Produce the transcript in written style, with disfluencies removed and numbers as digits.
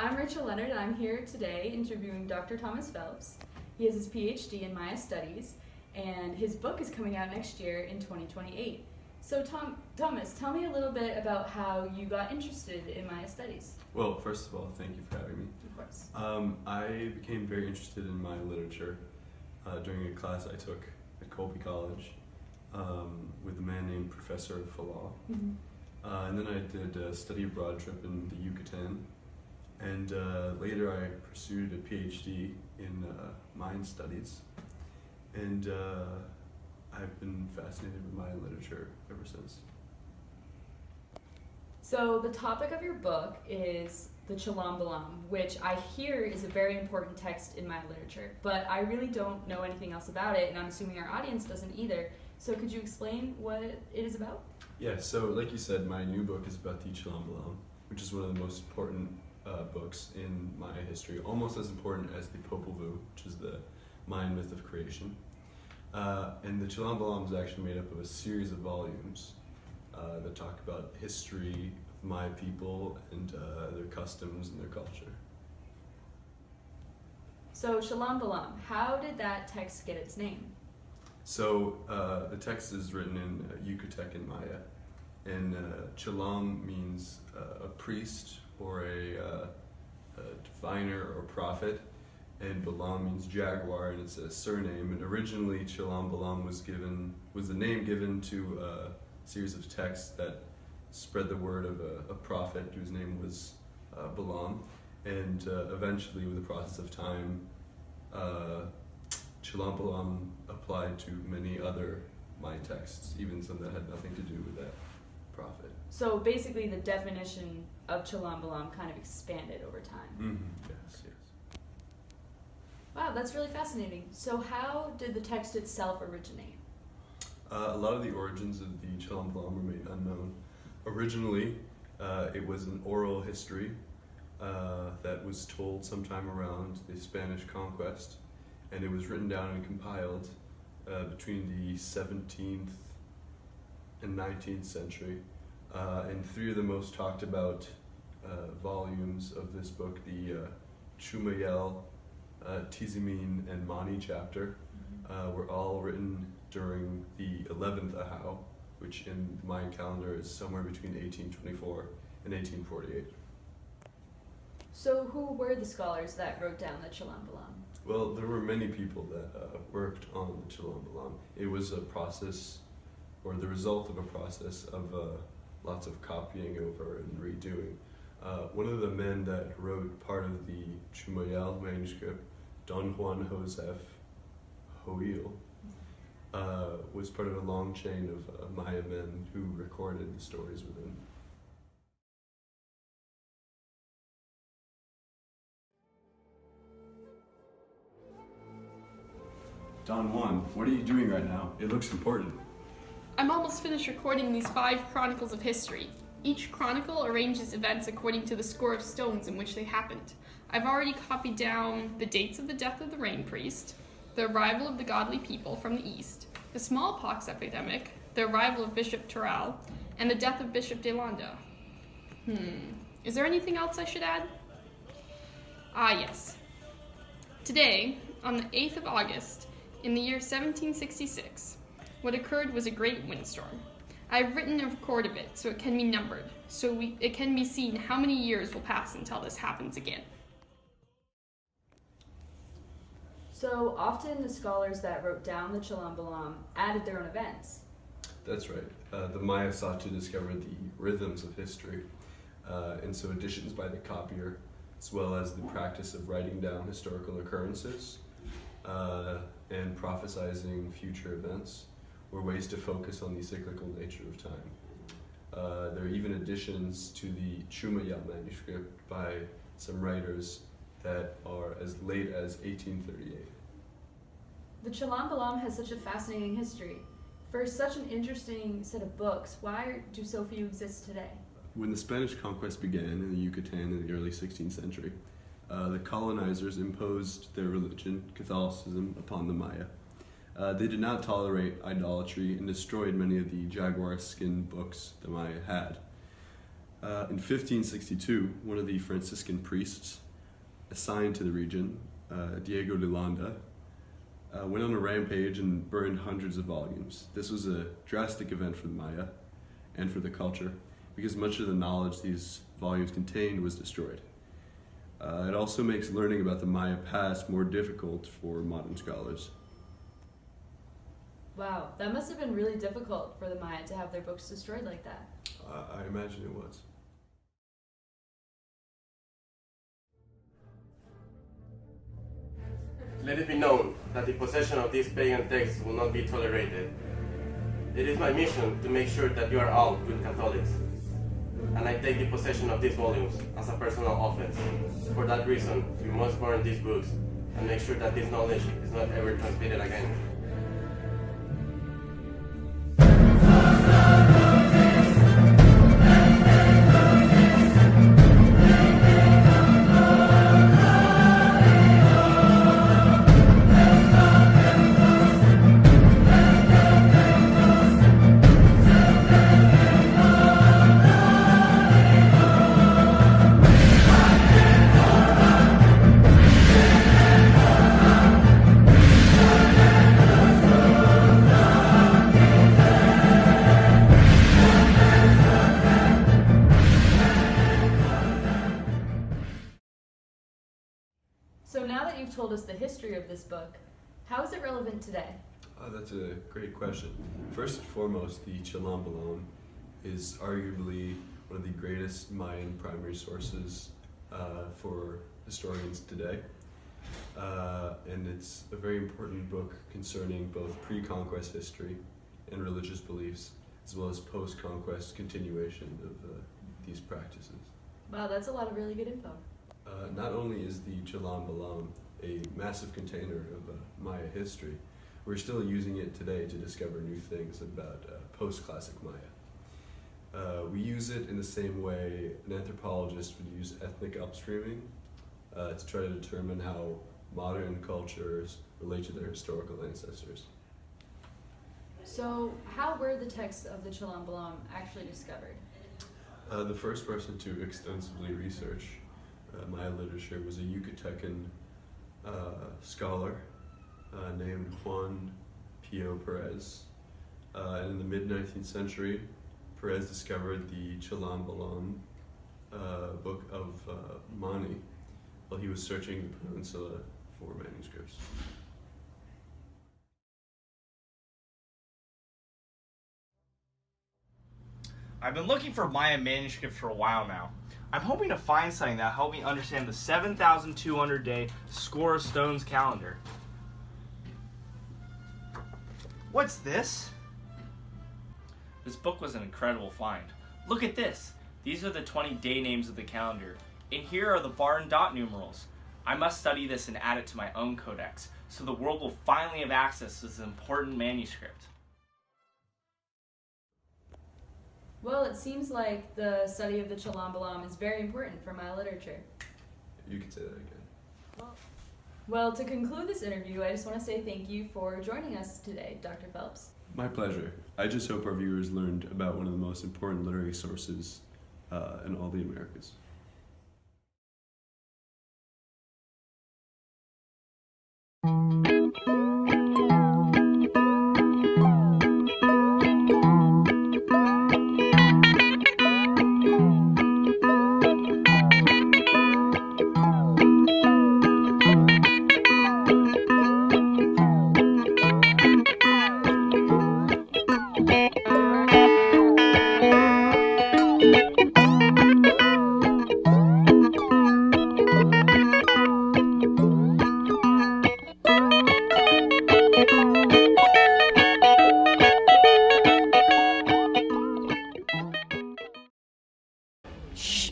I'm Rachel Leonard, and I'm here today interviewing Dr. Thomas Phelps. He has his PhD in Maya Studies, and his book is coming out next year in 2028. So Thomas, tell me a little bit about how you got interested in Maya Studies. Well, first of all, thank you for having me. Of course. I became very interested in Maya literature during a class I took at Colby College with a man named Professor Fallaw. Mm-hmm. And then I did a study abroad trip in the Yucatan. And later I pursued a PhD in Mayan studies. And I've been fascinated with Mayan literature ever since. So the topic of your book is the Chilam, Balam, which I hear is a very important text in Maya literature, but I really don't know anything else about it, and I'm assuming our audience doesn't either. So could you explain what it is about? Yeah, so like you said, my new book is about the Chilam Balam, which is one of the most important books in Maya history, almost as important as the Popol Vuh, which is the Mayan myth of creation. And the Chilam Balam is actually made up of a series of volumes that talk about history of Maya people and their customs and their culture. So Chilam, Balam, how did that text get its name? So the text is written in Yucatecan Maya, and Chilam means a priest or a diviner or prophet, and Balam means jaguar, and it's a surname. And originally, Chilam Balam was the name given to a series of texts that spread the word of a prophet whose name was Balam, and eventually, with the process of time, Chilam Balam applied to many other Mayan texts, even some that had nothing to do with that prophet. So basically the definition of Chilam, Balam kind of expanded over time. Mm-hmm. Yes, yes. Wow, that's really fascinating. So how did the text itself originate? A lot of the origins of the Chilam Balam remain unknown. Originally, it was an oral history that was told sometime around the Spanish conquest, and it was written down and compiled between the 17th and 19th century. And three of the most talked about volumes of this book, the Chumayel, Tizimin, and Mani chapter, were all written during the 11th Ahau, which in the Mayan calendar is somewhere between 1824 and 1848. So who were the scholars that wrote down the Chilam, Balam? Well, there were many people that worked on the Chilam Balam. It was a process, or the result of a process of lots of copying over and redoing. One of the men that wrote part of the Chumayel manuscript, Don Juan Joseph Joil, was part of a long chain of Maya men who recorded the stories within. Don Juan, what are you doing right now? It looks important. I'm almost finished recording these 5 chronicles of history. Each chronicle arranges events according to the score of stones in which they happened. I've already copied down the dates of the death of the rain priest, the arrival of the godly people from the east, the smallpox epidemic, the arrival of Bishop Toral, and the death of Bishop de Landa. Is there anything else I should add? Ah, yes. Today, on the 8th of August, in the year 1766, what occurred was a great windstorm. I have written a record of it so it can be numbered, so it can be seen how many years will pass until this happens again. So often the scholars that wrote down the Chilam, Balam added their own events. That's right. The Maya sought to discover the rhythms of history, and so additions by the copier, as well as the practice of writing down historical occurrences and prophesizing future events, were ways to focus on the cyclical nature of time. There are even additions to the Chumayel manuscript by some writers that are as late as 1838. The Chilam, Balam has such a fascinating history. For such an interesting set of books, why do so few exist today? When the Spanish conquest began in the Yucatan in the early 16th century, the colonizers imposed their religion, Catholicism, upon the Maya. They did not tolerate idolatry and destroyed many of the jaguar skin books the Maya had. In 1562, one of the Franciscan priests assigned to the region, Diego de Landa, went on a rampage and burned hundreds of volumes. This was a drastic event for the Maya and for the culture because much of the knowledge these volumes contained was destroyed. It also makes learning about the Maya past more difficult for modern scholars. Wow, that must have been really difficult for the Maya to have their books destroyed like that. I imagine it was. Let it be known that the possession of these pagan texts will not be tolerated. It is my mission to make sure that you are all good Catholics, and I take the possession of these volumes as a personal offense. For that reason, you must burn these books and make sure that this knowledge is not ever transmitted again. So now that you've told us the history of this book, how is it relevant today? That's a great question. First and foremost, the Chilam Balam is arguably one of the greatest Mayan primary sources for historians today. And it's a very important book concerning both pre-conquest history and religious beliefs, as well as post-conquest continuation of these practices. Wow, that's a lot of really good info. Not only is the Chilam Balam a massive container of Maya history, we're still using it today to discover new things about post-classic Maya. We use it in the same way an anthropologist would use ethnic upstreaming to try to determine how modern cultures relate to their historical ancestors. So how were the texts of the Chilam Balam actually discovered? The first person to extensively research Maya literature was a Yucatecan scholar named Juan Pio Perez. And in the mid-19th century, Perez discovered the Chilam Balam book of Mani while he was searching the peninsula for manuscripts. I've been looking for Maya manuscripts for a while now. I'm hoping to find something that'll help me understand the 7,200-day Score of Stones calendar. What's this? This book was an incredible find. Look at this. These are the 20 day names of the calendar. And here are the bar and dot numerals. I must study this and add it to my own codex, so the world will finally have access to this important manuscript. Well, it seems like the study of the Chilam Balam is very important for Maya literature. You could say that again. Well, to conclude this interview, I just want to say thank you for joining us today, Dr. Phelps. My pleasure. I just hope our viewers learned about one of the most important literary sources in all the Americas. Shh.